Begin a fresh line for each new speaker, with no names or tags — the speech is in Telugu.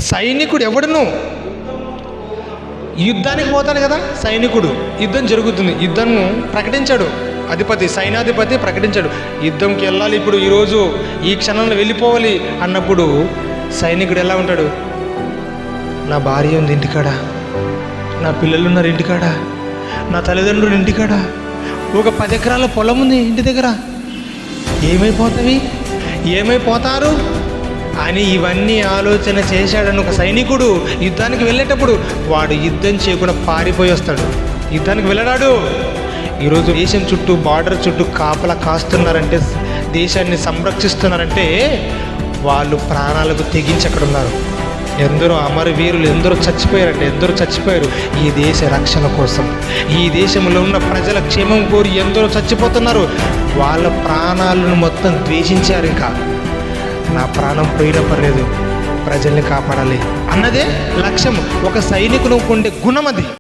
సైనికుడు ఎవడును యుద్ధానికి పోతాడు కదా, సైనికుడు యుద్ధం జరుగుతుంది, యుద్ధం ప్రకటించాడు అధిపతి, సైన్యాధిపతి ప్రకటించాడు యుద్ధంకి వెళ్ళాలి, ఇప్పుడు ఈరోజు ఈ క్షణంలో వెళ్ళిపోవాలి అన్నప్పుడు సైనికుడు ఎలా ఉంటాడు? నా భార్య ఉంది ఇంటికాడ, నా పిల్లలు ఉన్నారు ఇంటికాడ, నా తల్లిదండ్రులు ఇంటికాడ, ఒక 10 ఎకరాల పొలం ఉంది ఇంటి దగ్గర, ఏమైపోతారు అని ఇవన్నీ ఆలోచన చేశాడని ఒక సైనికుడు యుద్ధానికి వెళ్ళేటప్పుడు వాడు యుద్ధం చేయకుండా పారిపోయి వస్తాడు, యుద్ధానికి వెళ్ళడాడు. ఈరోజు దేశం చుట్టూ, బార్డర్ చుట్టూ కాపలా కాస్తున్నారంటే, దేశాన్ని సంరక్షిస్తున్నారంటే వాళ్ళు ప్రాణాలకు తెగించి అక్కడ ఉన్నారు. ఎందరో అమరవీరులు ఎందరో చచ్చిపోయారు ఈ దేశ రక్షణ కోసం. ఈ దేశంలో ఉన్న ప్రజల క్షేమం కోరి ఎందరో చచ్చిపోతున్నారు. వాళ్ళ ప్రాణాలను మొత్తం ద్వేషించారు. ఇంకా నా ప్రాణం పోయినా పర్లేదు, ప్రజల్ని కాపాడాలి అన్నదే లక్ష్యం. ఒక సైనికునికి ఉండే గుణం అది.